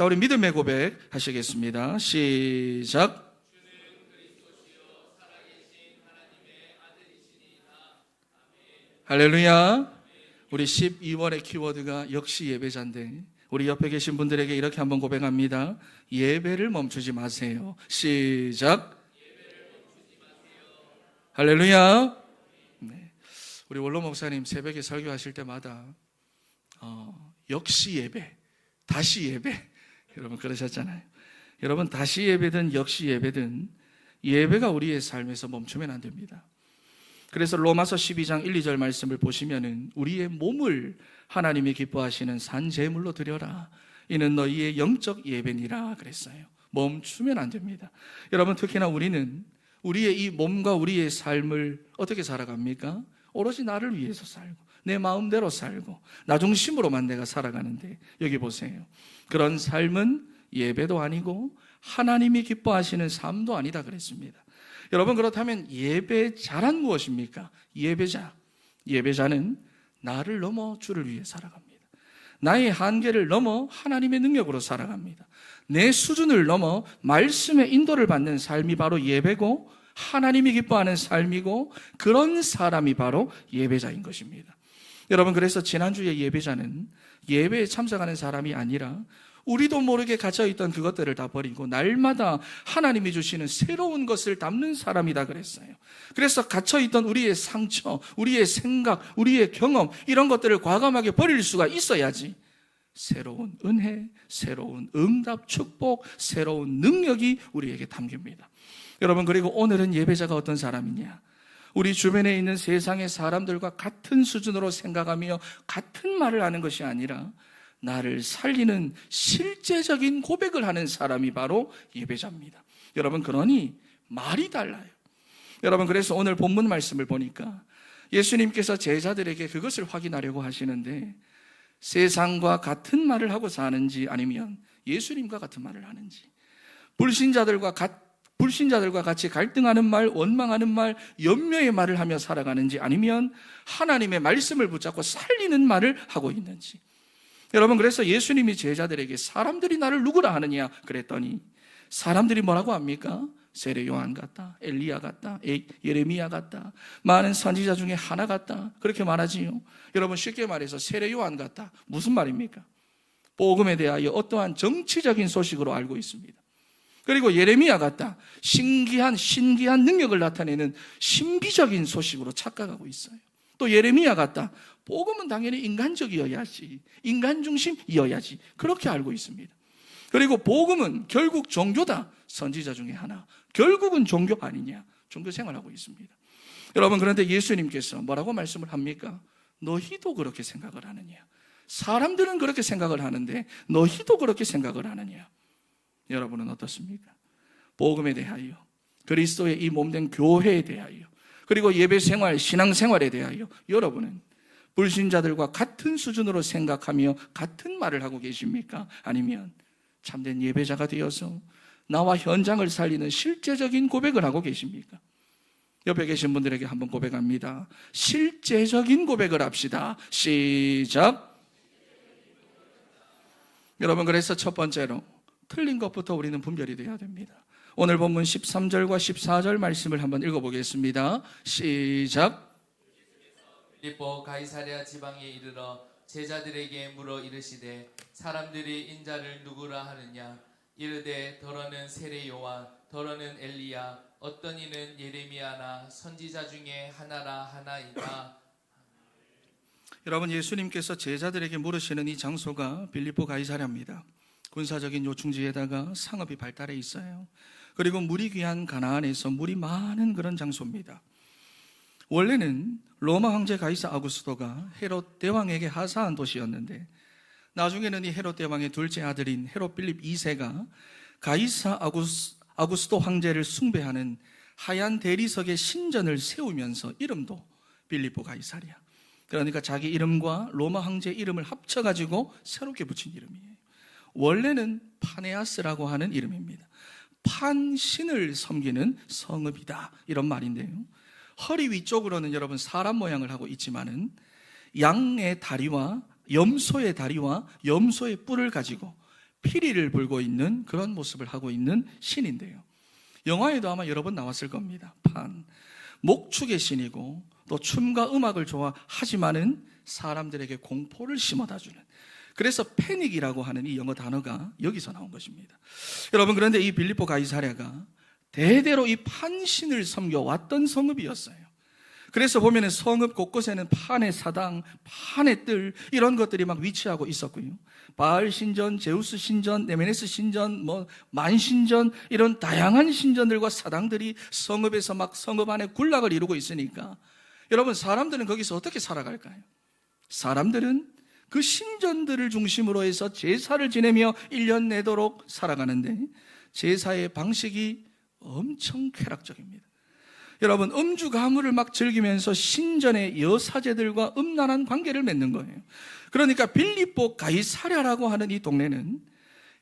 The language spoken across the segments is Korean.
자, 우리 믿음의 고백 하시겠습니다. 시작. 할렐루야. 우리 12월의 키워드가 역시 예배자인데 우리 옆에 계신 분들에게 이렇게 한번 고백합니다. 예배를 멈추지 마세요. 시작. 할렐루야. 네. 우리 원로 목사님 새벽에 설교하실 때마다 역시 예배, 다시 예배, 여러분 그러셨잖아요. 여러분 다시 예배든 역시 예배든 예배가 우리의 삶에서 멈추면 안 됩니다. 그래서 로마서 12장 1, 2절 말씀을 보시면은 우리의 몸을 하나님이 기뻐하시는 산 제물로 드려라. 이는 너희의 영적 예배니라 그랬어요. 멈추면 안 됩니다. 여러분 특히나 우리는 우리의 이 몸과 우리의 삶을 어떻게 살아갑니까? 오로지 나를 위해서 살고 내 마음대로 살고 나 중심으로만 내가 살아가는데 여기 보세요. 그런 삶은 예배도 아니고 하나님이 기뻐하시는 삶도 아니다 그랬습니다. 여러분 그렇다면 예배자란 무엇입니까? 예배자는 나를 넘어 주를 위해 살아갑니다. 나의 한계를 넘어 하나님의 능력으로 살아갑니다. 내 수준을 넘어 말씀의 인도를 받는 삶이 바로 예배고 하나님이 기뻐하는 삶이고 그런 사람이 바로 예배자인 것입니다. 여러분 그래서 지난주에 예배자는 예배에 참석하는 사람이 아니라 우리도 모르게 갇혀있던 그것들을 다 버리고 날마다 하나님이 주시는 새로운 것을 담는 사람이다 그랬어요. 그래서 갇혀있던 우리의 상처, 우리의 생각, 우리의 경험 이런 것들을 과감하게 버릴 수가 있어야지 새로운 은혜, 새로운 응답, 축복, 새로운 능력이 우리에게 담깁니다. 여러분 그리고 오늘은 예배자가 어떤 사람이냐? 우리 주변에 있는 세상의 사람들과 같은 수준으로 생각하며 같은 말을 하는 것이 아니라 나를 살리는 실제적인 고백을 하는 사람이 바로 예배자입니다. 여러분 그러니 말이 달라요. 여러분 그래서 오늘 본문 말씀을 보니까 예수님께서 제자들에게 그것을 확인하려고 하시는데 세상과 같은 말을 하고 사는지 아니면 예수님과 같은 말을 하는지 불신자들과 같이 갈등하는 말, 원망하는 말, 염려의 말을 하며 살아가는지 아니면 하나님의 말씀을 붙잡고 살리는 말을 하고 있는지. 여러분 그래서 예수님이 제자들에게 사람들이 나를 누구라 하느냐 그랬더니 사람들이 뭐라고 합니까? 세례 요한 같다, 엘리야 같다, 예레미야 같다, 많은 선지자 중에 하나 같다 그렇게 말하지요. 여러분 쉽게 말해서 세례 요한 같다 무슨 말입니까? 복음에 대하여 어떠한 정치적인 소식으로 알고 있습니다. 그리고 예레미야 같다 신기한 능력을 나타내는 신비적인 소식으로 착각하고 있어요. 또 예레미야 같다 복음은 당연히 인간적이어야지, 인간 중심이어야지 그렇게 알고 있습니다. 그리고 복음은 결국 종교다, 선지자 중에 하나, 결국은 종교 아니냐, 종교 생활하고 있습니다. 여러분 그런데 예수님께서 뭐라고 말씀을 합니까? 너희도 그렇게 생각을 하느냐? 사람들은 그렇게 생각을 하는데 너희도 그렇게 생각을 하느냐? 여러분은 어떻습니까? 복음에 대하여, 그리스도의 이 몸된 교회에 대하여, 그리고 예배생활, 신앙생활에 대하여 여러분은 불신자들과 같은 수준으로 생각하며 같은 말을 하고 계십니까? 아니면 참된 예배자가 되어서 나와 현장을 살리는 실제적인 고백을 하고 계십니까? 옆에 계신 분들에게 한번 고백합니다. 실제적인 고백을 합시다. 시작. 여러분 그래서 첫 번째로 틀린 것부터 우리는 분별이 되어야 됩니다. 오늘 본문 13절과 14절 말씀을 한번 읽어보겠습니다. 시작. 빌립보 가이사랴 지방에 이르러 제자들에게 물어 이르시되 사람들이 인자를 누구라 하느냐? 이르되 더러는 세례 요한, 더러는 엘리야, 어떤 이는 예레미야나 선지자 중에 하나라 하나이다. 여러분 예수님께서 제자들에게 물으시는 이 장소가 빌립보 가이사랴입니다. 군사적인 요충지에다가 상업이 발달해 있어요. 그리고 물이 귀한 가나안에서 물이 많은 그런 장소입니다. 원래는 로마 황제 가이사 아구스토가 헤롯 대왕에게 하사한 도시였는데 나중에는 이 헤롯 대왕의 둘째 아들인 헤롯 빌립 2세가 가이사 아구스토 황제를 숭배하는 하얀 대리석의 신전을 세우면서 이름도 빌립보 가이사랴. 그러니까 자기 이름과 로마 황제 이름을 합쳐가지고 새롭게 붙인 이름이에요. 원래는 파네아스라고 하는 이름입니다. 판신을 섬기는 성읍이다 이런 말인데요. 허리 위쪽으로는 여러분 사람 모양을 하고 있지만은 양의 다리와 염소의 다리와 염소의 뿔을 가지고 피리를 불고 있는 그런 모습을 하고 있는 신인데요. 영화에도 아마 여러 번 나왔을 겁니다. 판. 목축의 신이고 또 춤과 음악을 좋아하지만은 사람들에게 공포를 심어다 주는, 그래서 패닉이라고 하는 이 영어 단어가 여기서 나온 것입니다. 여러분, 그런데 이 빌립보 가이사랴가 대대로 이 판신을 섬겨왔던 성읍이었어요. 그래서 보면은 성읍 곳곳에는 판의 사당, 판의 뜰, 이런 것들이 막 위치하고 있었고요. 바알 신전, 제우스 신전, 네메네스 신전, 만신전, 이런 다양한 신전들과 사당들이 성읍에서 막 성읍 안에 군락을 이루고 있으니까 여러분, 사람들은 거기서 어떻게 살아갈까요? 사람들은 그 신전들을 중심으로 해서 제사를 지내며 1년 내도록 살아가는데 제사의 방식이 엄청 쾌락적입니다. 여러분, 음주 가물을 막 즐기면서 신전의 여사제들과 음란한 관계를 맺는 거예요. 그러니까 빌립보 가이사랴라고 하는 이 동네는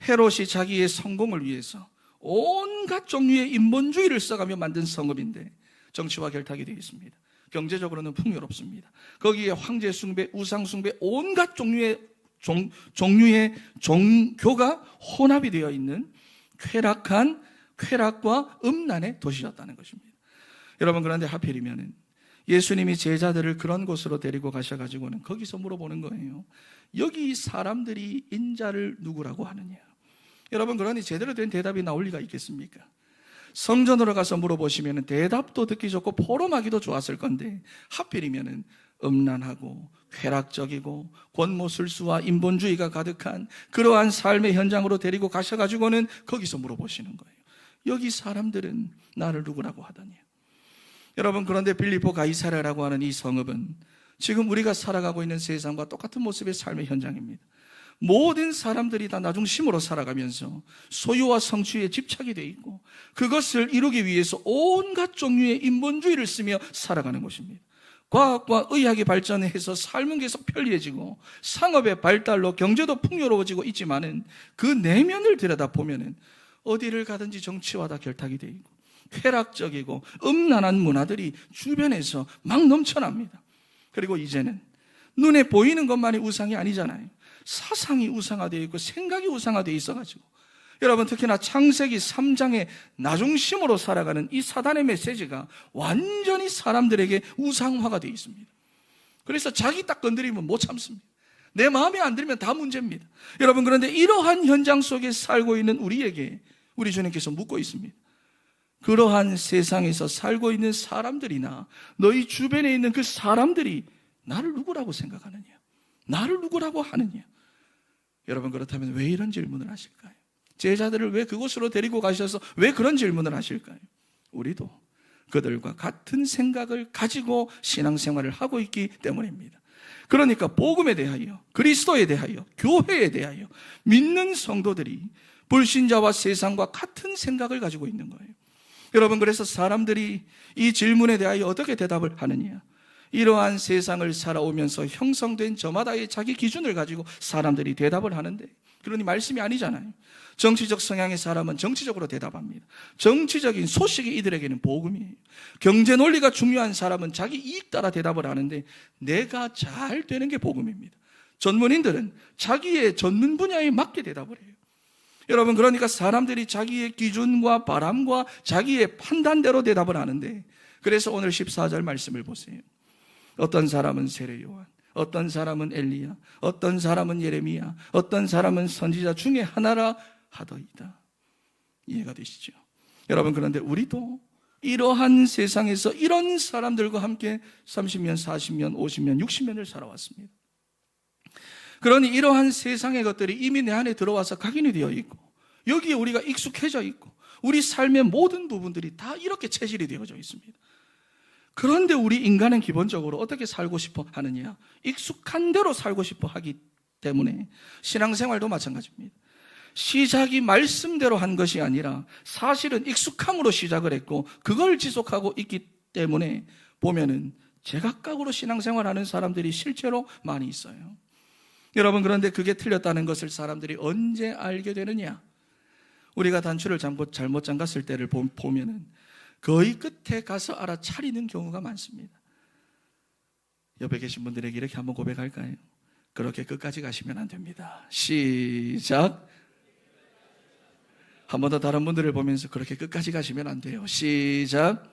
헤롯이 자기의 성공을 위해서 온갖 종류의 인본주의를 써가며 만든 성읍인데 정치와 결탁이 되어 있습니다. 경제적으로는 풍요롭습니다. 거기에 황제 숭배, 우상 숭배, 온갖 종류의 종교가 혼합이 되어 있는 쾌락과 음란의 도시였다는 것입니다. 여러분, 그런데 하필이면 예수님이 제자들을 그런 곳으로 데리고 가셔가지고는 거기서 물어보는 거예요. 여기 사람들이 인자를 누구라고 하느냐? 여러분, 그러니 제대로 된 대답이 나올 리가 있겠습니까? 성전으로 가서 물어보시면 대답도 듣기 좋고 포럼하기도 좋았을 건데 하필이면 음란하고 쾌락적이고 권모술수와 인본주의가 가득한 그러한 삶의 현장으로 데리고 가셔가지고는 거기서 물어보시는 거예요. 여기 사람들은 나를 누구라고 하더냐? 여러분, 그런데 빌립보 가이사랴라고 하는 이 성읍은 지금 우리가 살아가고 있는 세상과 똑같은 모습의 삶의 현장입니다. 모든 사람들이 다 나중심으로 살아가면서 소유와 성취에 집착이 되어 있고 그것을 이루기 위해서 온갖 종류의 인본주의를 쓰며 살아가는 곳입니다. 과학과 의학이 발전해서 삶은 계속 편리해지고 상업의 발달로 경제도 풍요로워지고 있지만은 그 내면을 들여다보면은 어디를 가든지 정치와 다 결탁이 되어 있고 쾌락적이고 음란한 문화들이 주변에서 막 넘쳐납니다. 그리고 이제는 눈에 보이는 것만이 우상이 아니잖아요. 사상이 우상화되어 있고 생각이 우상화되어 있어가지고 여러분, 특히나 창세기 3장의 나중심으로 살아가는 이 사단의 메시지가 완전히 사람들에게 우상화가 되어 있습니다. 그래서 자기 딱 건드리면 못 참습니다. 내 마음에 안 들면 다 문제입니다. 여러분, 그런데 이러한 현장 속에 살고 있는 우리에게 우리 주님께서 묻고 있습니다. 그러한 세상에서 살고 있는 사람들이나 너희 주변에 있는 그 사람들이 나를 누구라고 생각하느냐? 나를 누구라고 하느냐? 여러분, 그렇다면 왜 이런 질문을 하실까요? 제자들을 왜 그곳으로 데리고 가셔서 왜 그런 질문을 하실까요? 우리도 그들과 같은 생각을 가지고 신앙생활을 하고 있기 때문입니다. 그러니까 복음에 대하여, 그리스도에 대하여, 교회에 대하여 믿는 성도들이 불신자와 세상과 같은 생각을 가지고 있는 거예요. 여러분, 그래서 사람들이 이 질문에 대하여 어떻게 대답을 하느냐? 이러한 세상을 살아오면서 형성된 저마다의 자기 기준을 가지고 사람들이 대답을 하는데, 그러니 말씀이 아니잖아요. 정치적 성향의 사람은 정치적으로 대답합니다. 정치적인 소식이 이들에게는 복음이에요. 경제 논리가 중요한 사람은 자기 이익 따라 대답을 하는데 내가 잘 되는 게 복음입니다. 전문인들은 자기의 전문 분야에 맞게 대답을 해요. 여러분, 그러니까 사람들이 자기의 기준과 바람과 자기의 판단대로 대답을 하는데, 그래서 오늘 14절 말씀을 보세요. 어떤 사람은 세례 요한, 어떤 사람은 엘리야, 어떤 사람은 예레미야, 어떤 사람은 선지자 중에 하나라 하더이다. 이해가 되시죠? 여러분, 그런데 우리도 이러한 세상에서 이런 사람들과 함께 30년, 40년, 50년, 60년을 살아왔습니다. 그러니 이러한 세상의 것들이 이미 내 안에 들어와서 각인이 되어 있고 여기에 우리가 익숙해져 있고 우리 삶의 모든 부분들이 다 이렇게 체질이 되어져 있습니다. 그런데 우리 인간은 기본적으로 어떻게 살고 싶어 하느냐? 익숙한 대로 살고 싶어 하기 때문에 신앙생활도 마찬가지입니다. 시작이 말씀대로 한 것이 아니라 사실은 익숙함으로 시작을 했고 그걸 지속하고 있기 때문에 보면은 제각각으로 신앙생활하는 사람들이 실제로 많이 있어요. 여러분, 그런데 그게 틀렸다는 것을 사람들이 언제 알게 되느냐? 우리가 단추를 잘못 잠갔을 때를 보면은 거의 끝에 가서 알아차리는 경우가 많습니다. 옆에 계신 분들에게 이렇게 한번 고백할까요? 그렇게 끝까지 가시면 안 됩니다. 시작. 한 번 더 다른 분들을 보면서 그렇게 끝까지 가시면 안 돼요. 시작.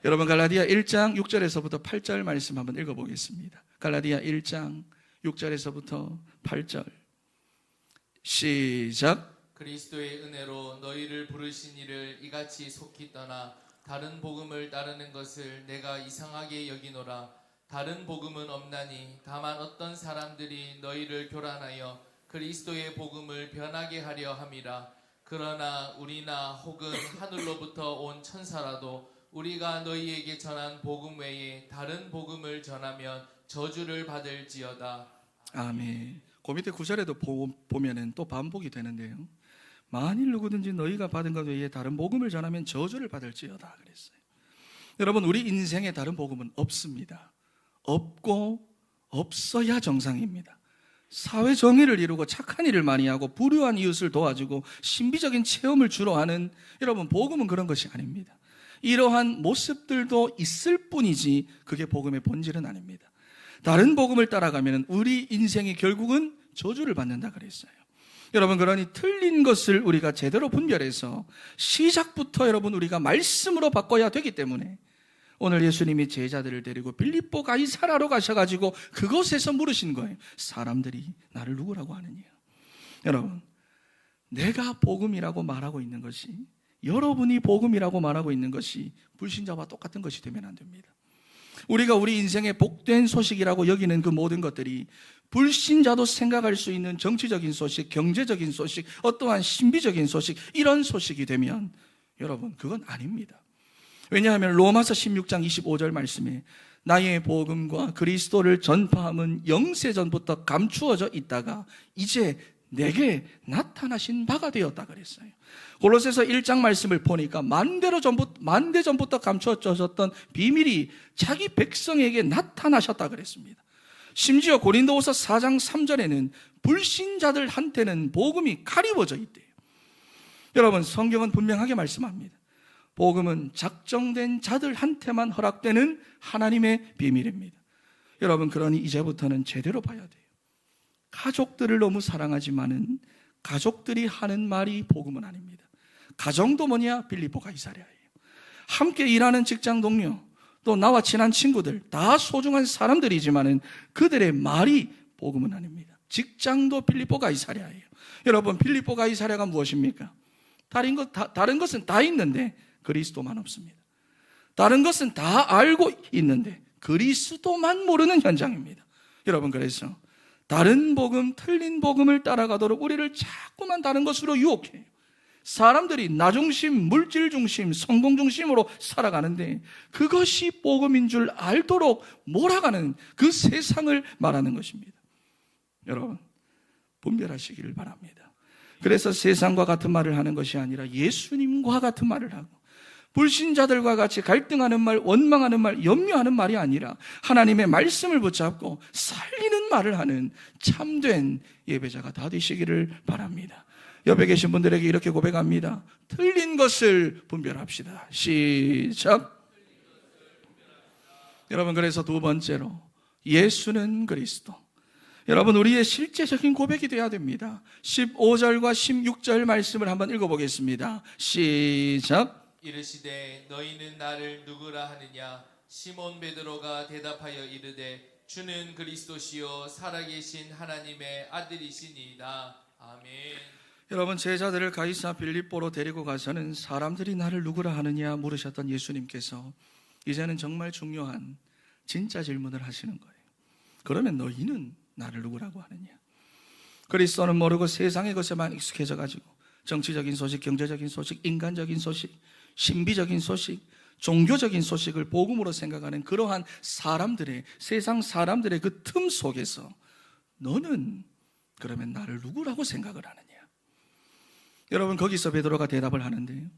여러분 갈라디아 1장 6절에서부터 8절 말씀 한번 읽어보겠습니다. 갈라디아 1장 6절에서부터 8절 시작. 그리스도의 은혜로 너희를 부르신 이를 이같이 속히 떠나 다른 복음을 따르는 것을 내가 이상하게 여기노라. 다른 복음은 없나니 다만 어떤 사람들이 너희를 교란하여 그리스도의 복음을 변하게 하려 함이라. 그러나 우리나 혹은 하늘로부터 온 천사라도 우리가 너희에게 전한 복음 외에 다른 복음을 전하면 저주를 받을지어다. 아멘. 그 밑에 9절에도 보면은 또 반복이 되는데요. 만일 누구든지 너희가 받은 것 외에 다른 복음을 전하면 저주를 받을지어다 그랬어요. 여러분 우리 인생에 다른 복음은 없습니다. 없고 없어야 정상입니다. 사회 정의를 이루고 착한 일을 많이 하고 불우한 이웃을 도와주고 신비적인 체험을 주로 하는 여러분 복음은 그런 것이 아닙니다. 이러한 모습들도 있을 뿐이지 그게 복음의 본질은 아닙니다. 다른 복음을 따라가면 우리 인생이 결국은 저주를 받는다 그랬어요. 여러분 그러니 틀린 것을 우리가 제대로 분별해서 시작부터 여러분 우리가 말씀으로 바꿔야 되기 때문에 오늘 예수님이 제자들을 데리고 빌립보 가이사라로 가셔가지고 그곳에서 물으신 거예요. 사람들이 나를 누구라고 하느냐. 여러분 내가 복음이라고 말하고 있는 것이, 여러분이 복음이라고 말하고 있는 것이 불신자와 똑같은 것이 되면 안 됩니다. 우리가 우리 인생의 복된 소식이라고 여기는 그 모든 것들이 불신자도 생각할 수 있는 정치적인 소식, 경제적인 소식, 어떠한 신비적인 소식, 이런 소식이 되면 여러분 그건 아닙니다. 왜냐하면 로마서 16장 25절 말씀에 나의 복음과 그리스도를 전파함은 영세전부터 감추어져 있다가 이제 내게 나타나신 바가 되었다 그랬어요. 골로새서 1장 말씀을 보니까 만대 전부터 감추어졌던 비밀이 자기 백성에게 나타나셨다 그랬습니다. 심지어 고린도후서 4장 3절에는 불신자들한테는 복음이 가리워져 있대요. 여러분 성경은 분명하게 말씀합니다. 복음은 작정된 자들한테만 허락되는 하나님의 비밀입니다. 여러분 그러니 이제부터는 제대로 봐야 돼요. 가족들을 너무 사랑하지만은 가족들이 하는 말이 복음은 아닙니다. 가정도 뭐냐? 빌립보 가이사랴예요. 함께 일하는 직장 동료, 또 나와 친한 친구들 다 소중한 사람들이지만은 그들의 말이 복음은 아닙니다. 직장도 빌립보 가이사랴예요. 여러분 빌립보 가이사랴가 무엇입니까? 다른 것은 다 있는데 그리스도만 없습니다. 다른 것은 다 알고 있는데 그리스도만 모르는 현장입니다. 여러분 그래서 다른 복음, 틀린 복음을 따라가도록 우리를 자꾸만 다른 것으로 유혹해요. 사람들이 나 중심, 물질 중심, 성공 중심으로 살아가는데 그것이 복음인 줄 알도록 몰아가는 그 세상을 말하는 것입니다. 여러분 분별하시기를 바랍니다. 그래서 세상과 같은 말을 하는 것이 아니라 예수님과 같은 말을 하고 불신자들과 같이 갈등하는 말, 원망하는 말, 염려하는 말이 아니라 하나님의 말씀을 붙잡고 살리는 말을 하는 참된 예배자가 다 되시기를 바랍니다. 옆에 계신 분들에게 이렇게 고백합니다. 틀린 것을 분별합시다. 시작. 여러분 그래서 두 번째로 예수는 그리스도. 여러분 우리의 실제적인 고백이 되어야 됩니다. 15절과 16절 말씀을 한번 읽어보겠습니다. 시작. 이르시되 너희는 나를 누구라 하느냐. 시몬 베드로가 대답하여 이르되 주는 그리스도시요 살아계신 하나님의 아들이시니이다. 아멘. 여러분 제자들을 가이사 빌립보로 데리고 가서는 사람들이 나를 누구라 하느냐 물으셨던 예수님께서 이제는 정말 중요한 진짜 질문을 하시는 거예요. 그러면 너희는 나를 누구라고 하느냐. 그리스도는 모르고 세상의 것에만 익숙해져 가지고 정치적인 소식, 경제적인 소식, 인간적인 소식, 신비적인 소식, 종교적인 소식을 복음으로 생각하는 그러한 사람들의, 세상 사람들의 그 틈 속에서 너는 그러면 나를 누구라고 생각을 하느냐. 여러분 거기서 베드로가 대답을 하는데요,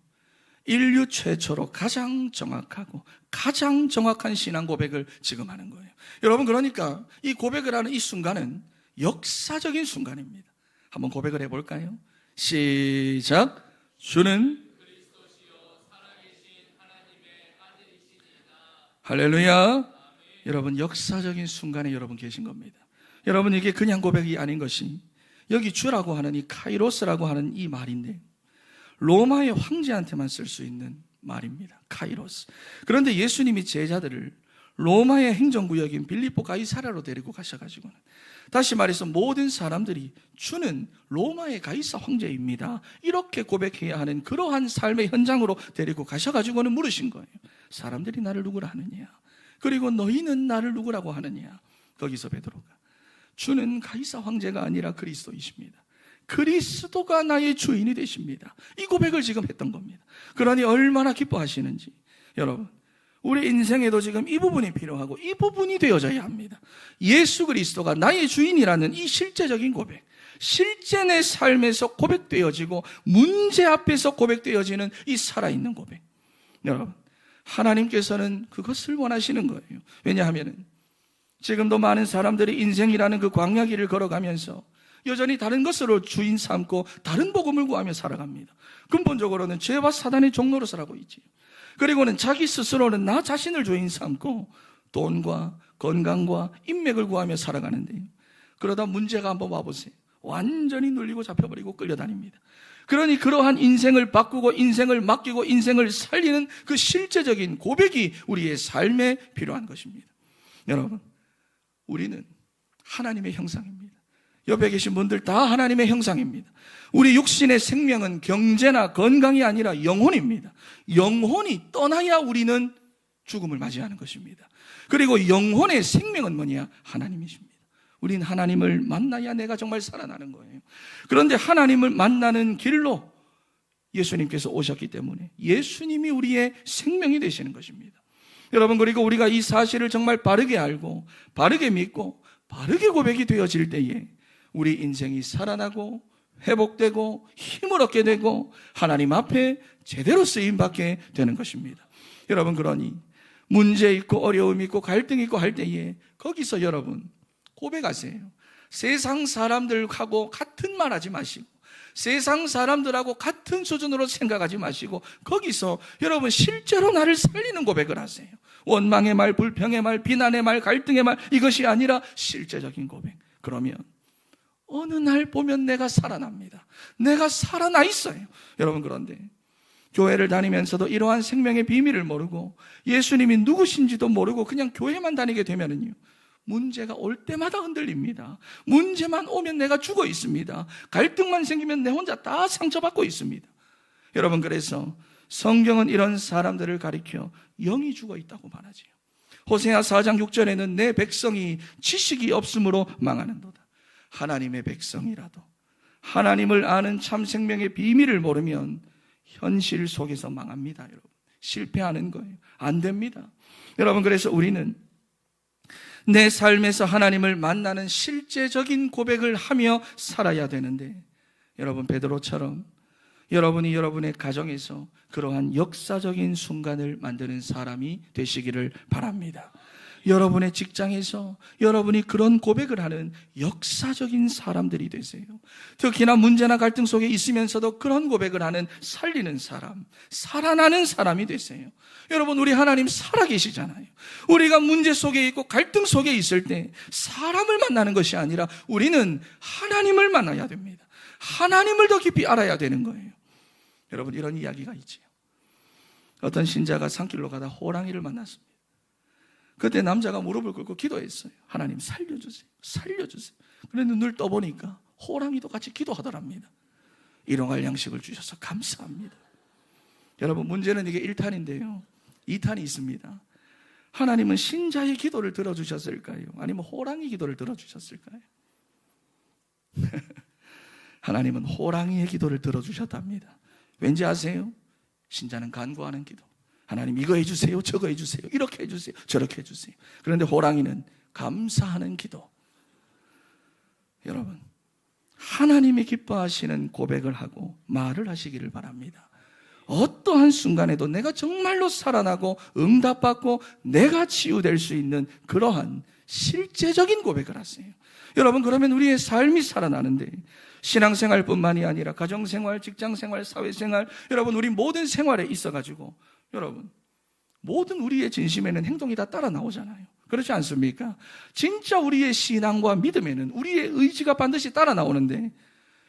인류 최초로 가장 정확하고 가장 정확한 신앙 고백을 지금 하는 거예요. 여러분 그러니까 이 고백을 하는 이 순간은 역사적인 순간입니다. 한번 고백을 해볼까요? 시작. 주는 할렐루야. 여러분 역사적인 순간에 여러분 계신 겁니다. 여러분 이게 그냥 고백이 아닌 것이 여기 주라고 하는 이 카이로스라고 하는 이 말인데 로마의 황제한테만 쓸 수 있는 말입니다. 카이로스. 그런데 예수님이 제자들을 로마의 행정구역인 빌립보 가이사랴로 데리고 가셔가지고는 다시 말해서 모든 사람들이 주는 로마의 가이사 황제입니다, 이렇게 고백해야 하는 그러한 삶의 현장으로 데리고 가셔가지고는 물으신 거예요. 사람들이 나를 누구라 하느냐, 그리고 너희는 나를 누구라고 하느냐. 거기서 베드로가 주는 가이사 황제가 아니라 그리스도이십니다, 그리스도가 나의 주인이 되십니다, 이 고백을 지금 했던 겁니다. 그러니 얼마나 기뻐하시는지. 여러분, 우리 인생에도 지금 이 부분이 필요하고 이 부분이 되어져야 합니다. 예수 그리스도가 나의 주인이라는 이 실제적인 고백, 실제 내 삶에서 고백되어지고 문제 앞에서 고백되어지는 이 살아있는 고백. 여러분, 하나님께서는 그것을 원하시는 거예요. 왜냐하면 지금도 많은 사람들이 인생이라는 그 광야길을 걸어가면서 여전히 다른 것으로 주인 삼고 다른 복음을 구하며 살아갑니다. 근본적으로는 죄와 사단의 종로로 살아가고 있지요. 그리고는 자기 스스로는 나 자신을 주인 삼고 돈과 건강과 인맥을 구하며 살아가는데요, 그러다 문제가 한번 와보세요. 완전히 눌리고 잡혀버리고 끌려다닙니다. 그러니 그러한 인생을 바꾸고 인생을 맡기고 인생을 살리는 그 실제적인 고백이 우리의 삶에 필요한 것입니다. 여러분, 우리는 하나님의 형상입니다. 옆에 계신 분들 다 하나님의 형상입니다. 우리 육신의 생명은 경제나 건강이 아니라 영혼입니다. 영혼이 떠나야 우리는 죽음을 맞이하는 것입니다. 그리고 영혼의 생명은 뭐냐? 하나님이십니다. 우리는 하나님을 만나야 내가 정말 살아나는 거예요. 그런데 하나님을 만나는 길로 예수님께서 오셨기 때문에 예수님이 우리의 생명이 되시는 것입니다. 여러분, 그리고 우리가 이 사실을 정말 바르게 알고 바르게 믿고 바르게 고백이 되어질 때에 우리 인생이 살아나고 회복되고 힘을 얻게 되고 하나님 앞에 제대로 쓰임받게 되는 것입니다. 여러분, 그러니 문제 있고 어려움 있고 갈등 있고 할 때에 거기서 여러분 고백하세요. 세상 사람들하고 같은 말 하지 마시고 세상 사람들하고 같은 수준으로 생각하지 마시고 거기서 여러분 실제로 나를 살리는 고백을 하세요. 원망의 말, 불평의 말, 비난의 말, 갈등의 말, 이것이 아니라 실제적인 고백. 그러면 어느 날 보면 내가 살아납니다. 내가 살아나 있어요. 여러분, 그런데 교회를 다니면서도 이러한 생명의 비밀을 모르고 예수님이 누구신지도 모르고 그냥 교회만 다니게 되면은요, 문제가 올 때마다 흔들립니다. 문제만 오면 내가 죽어 있습니다. 갈등만 생기면 내 혼자 다 상처받고 있습니다. 여러분, 그래서 성경은 이런 사람들을 가리켜 영이 죽어 있다고 말하지요. 호세아 4장 6절에는 내 백성이 지식이 없으므로 망하는도다. 하나님의 백성이라도 하나님을 아는 참 생명의 비밀을 모르면 현실 속에서 망합니다. 여러분, 실패하는 거예요. 안 됩니다. 여러분, 그래서 우리는 내 삶에서 하나님을 만나는 실제적인 고백을 하며 살아야 되는데, 여러분, 베드로처럼 여러분이 여러분의 가정에서 그러한 역사적인 순간을 만드는 사람이 되시기를 바랍니다. 여러분의 직장에서 여러분이 그런 고백을 하는 역사적인 사람들이 되세요. 특히나 문제나 갈등 속에 있으면서도 그런 고백을 하는 살리는 사람, 살아나는 사람이 되세요. 여러분, 우리 하나님 살아계시잖아요. 우리가 문제 속에 있고 갈등 속에 있을 때 사람을 만나는 것이 아니라 우리는 하나님을 만나야 됩니다. 하나님을 더 깊이 알아야 되는 거예요. 여러분, 이런 이야기가 있지요. 어떤 신자가 산길로 가다 호랑이를 만났습니다. 그때 남자가 무릎을 꿇고 기도했어요. 하나님 살려주세요, 살려주세요. 그런데 눈을 떠보니까 호랑이도 같이 기도하더랍니다. 일용할 양식을 주셔서 감사합니다. 여러분, 문제는 이게 1탄인데요 2탄이 있습니다. 하나님은 신자의 기도를 들어주셨을까요? 아니면 호랑이 기도를 들어주셨을까요? 하나님은 호랑이의 기도를 들어주셨답니다. 왠지 아세요? 신자는 간구하는 기도, 하나님 이거 해주세요, 저거 해주세요, 이렇게 해주세요, 저렇게 해주세요. 그런데 호랑이는 감사하는 기도. 여러분, 하나님이 기뻐하시는 고백을 하고 말을 하시기를 바랍니다. 어떠한 순간에도 내가 정말로 살아나고 응답받고 내가 치유될 수 있는 그러한 실제적인 고백을 하세요. 여러분, 그러면 우리의 삶이 살아나는데, 신앙생활뿐만이 아니라 가정생활, 직장생활, 사회생활, 여러분 우리 모든 생활에 있어가지고 여러분 모든 우리의 진심에는 행동이 다 따라 나오잖아요. 그렇지 않습니까? 진짜 우리의 신앙과 믿음에는 우리의 의지가 반드시 따라 나오는데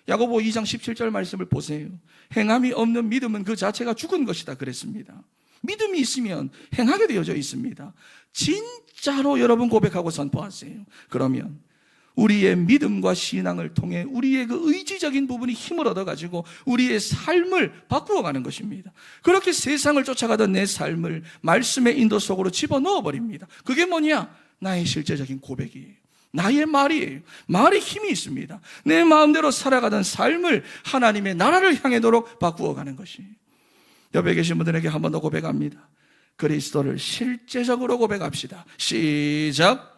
야고보 2장 17절 말씀을 보세요. 행함이 없는 믿음은 그 자체가 죽은 것이다 그랬습니다. 믿음이 있으면 행하게 되어져 있습니다. 진짜로 여러분 고백하고 선포하세요. 그러면 우리의 믿음과 신앙을 통해 우리의 그 의지적인 부분이 힘을 얻어가지고 우리의 삶을 바꾸어가는 것입니다. 그렇게 세상을 쫓아가던 내 삶을 말씀의 인도 속으로 집어넣어버립니다. 그게 뭐냐? 나의 실제적인 고백이에요. 나의 말이에요. 말에 힘이 있습니다. 내 마음대로 살아가던 삶을 하나님의 나라를 향하도록 바꾸어가는 것이에요. 옆에 계신 분들에게 한 번 더 고백합니다. 그리스도를 실제적으로 고백합시다. 시작.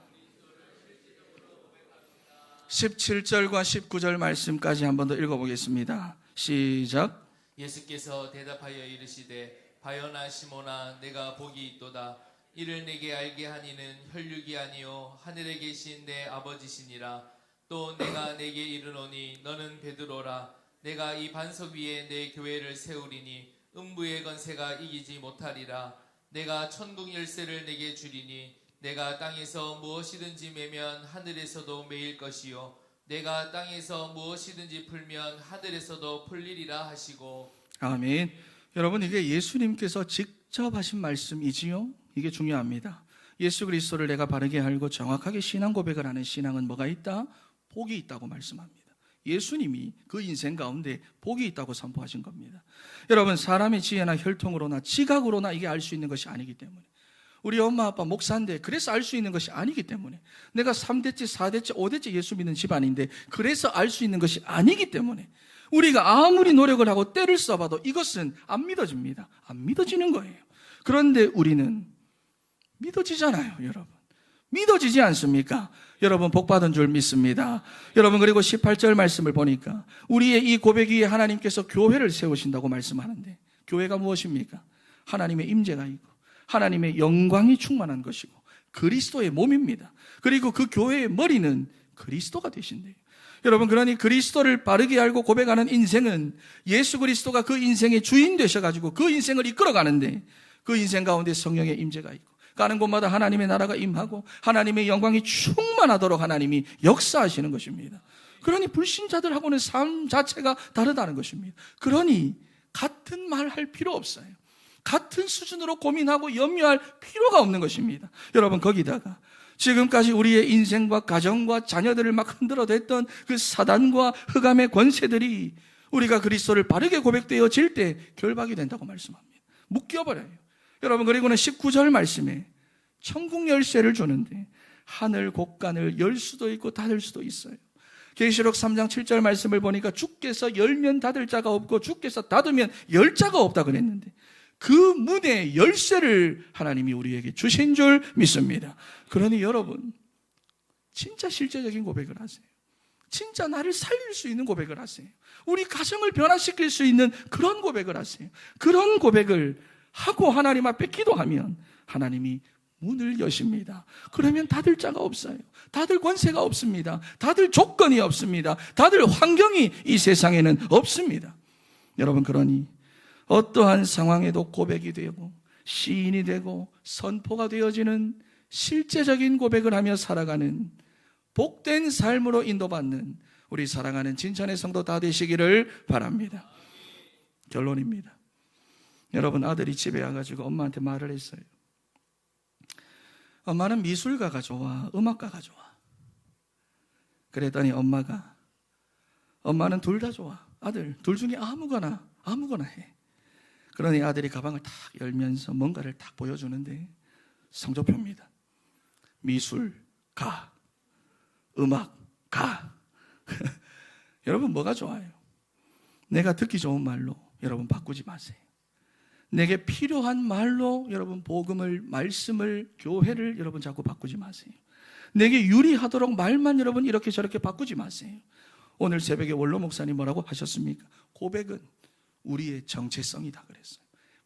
17절과 19절 말씀까지 한 번 더 읽어보겠습니다. 시작. 예수께서 대답하여 이르시되 바요나 시모나 내가 복이 있도다. 이를 내게 알게 하니는 혈육이 아니요 하늘에 계신 내 아버지시니라. 또 내가 내게 이르노니 너는 베드로라. 내가 이 반석 위에 내 교회를 세우리니 음부의 건세가 이기지 못하리라. 내가 천국 열쇠를 내게 주리니 내가 땅에서 무엇이든지 매면 하늘에서도 매일 것이요 내가 땅에서 무엇이든지 풀면 하늘에서도 풀리리라 하시고. 아멘. 여러분, 이게 예수님께서 직접 하신 말씀이지요? 이게 중요합니다. 예수 그리스도를 내가 바르게 알고 정확하게 신앙 고백을 하는 신앙은 뭐가 있다? 복이 있다고 말씀합니다. 예수님이 그 인생 가운데 복이 있다고 선포하신 겁니다. 여러분, 사람의 지혜나 혈통으로나 지각으로나 이게 알 수 있는 것이 아니기 때문에, 우리 엄마 아빠 목사인데 그래서 알 수 있는 것이 아니기 때문에, 내가 3대째 4대째 5대째 예수 믿는 집안인데 그래서 알 수 있는 것이 아니기 때문에 우리가 아무리 노력을 하고 때를 써봐도 이것은 안 믿어집니다. 안 믿어지는 거예요. 그런데 우리는 믿어지잖아요. 여러분, 믿어지지 않습니까? 여러분, 복받은 줄 믿습니다. 여러분, 그리고 18절 말씀을 보니까 우리의 이 고백 위에 하나님께서 교회를 세우신다고 말씀하는데, 교회가 무엇입니까? 하나님의 임재가 있고 하나님의 영광이 충만한 것이고 그리스도의 몸입니다. 그리고 그 교회의 머리는 그리스도가 되신대요. 여러분, 그러니 그리스도를 바르게 알고 고백하는 인생은 예수 그리스도가 그 인생의 주인 되셔가지고 그 인생을 이끌어가는데, 그 인생 가운데 성령의 임재가 있고 가는 곳마다 하나님의 나라가 임하고 하나님의 영광이 충만하도록 하나님이 역사하시는 것입니다. 그러니 불신자들하고는 삶 자체가 다르다는 것입니다. 그러니 같은 말 할 필요 없어요. 같은 수준으로 고민하고 염려할 필요가 없는 것입니다. 여러분, 거기다가 지금까지 우리의 인생과 가정과 자녀들을 막 흔들어댔던 그 사단과 흑암의 권세들이 우리가 그리스도를 바르게 고백되어질 때 결박이 된다고 말씀합니다. 묶여버려요. 여러분, 그리고는 19절 말씀에 천국 열쇠를 주는데 하늘 곳간을 열 수도 있고 닫을 수도 있어요. 계시록 3장 7절 말씀을 보니까 주께서 열면 닫을 자가 없고 주께서 닫으면 열 자가 없다 그랬는데, 그 문의 열쇠를 하나님이 우리에게 주신 줄 믿습니다. 그러니 여러분, 진짜 실제적인 고백을 하세요. 진짜 나를 살릴 수 있는 고백을 하세요. 우리 가정을 변화시킬 수 있는 그런 고백을 하세요. 그런 고백을 하고 하나님 앞에 기도하면 하나님이 문을 여십니다. 그러면 닫을 자가 없어요. 닫을 권세가 없습니다. 닫을 조건이 없습니다. 닫을 환경이 이 세상에는 없습니다. 여러분, 그러니 어떠한 상황에도 고백이 되고 시인이 되고 선포가 되어지는 실제적인 고백을 하며 살아가는 복된 삶으로 인도받는 우리 사랑하는 진천의 성도 다 되시기를 바랍니다. 결론입니다. 여러분, 아들이 집에 와가지고 엄마한테 말을 했어요. 엄마는 미술가가 좋아, 음악가가 좋아. 그랬더니 엄마는 둘 다 좋아. 아들, 둘 중에 아무거나 해. 그러니 아들이 가방을 탁 열면서 뭔가를 탁 보여주는데 성적표입니다. 미술가, 음악가. 여러분, 뭐가 좋아요? 내가 듣기 좋은 말로 여러분 바꾸지 마세요. 내게 필요한 말로 여러분 복음을, 말씀을, 교회를 여러분 자꾸 바꾸지 마세요. 내게 유리하도록 말만 여러분 이렇게 저렇게 바꾸지 마세요. 오늘 새벽에 원로 목사님 뭐라고 하셨습니까? 고백은 우리의 정체성이다 그랬어요.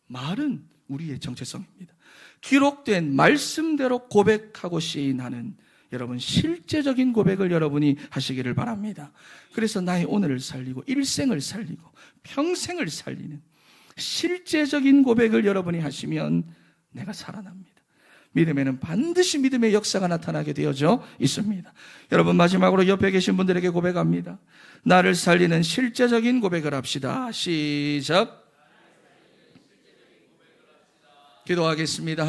말은 우리의 정체성입니다. 기록된 말씀대로 고백하고 시인하는 여러분 실제적인 고백을 여러분이 하시기를 바랍니다. 그래서 나의 오늘을 살리고 일생을 살리고 평생을 살리는 실제적인 고백을 여러분이 하시면 내가 살아납니다. 믿음에는 반드시 믿음의 역사가 나타나게 되어져 있습니다. 여러분, 마지막으로 옆에 계신 분들에게 고백합니다. 나를 살리는 실제적인 고백을 합시다. 시작. 기도하겠습니다.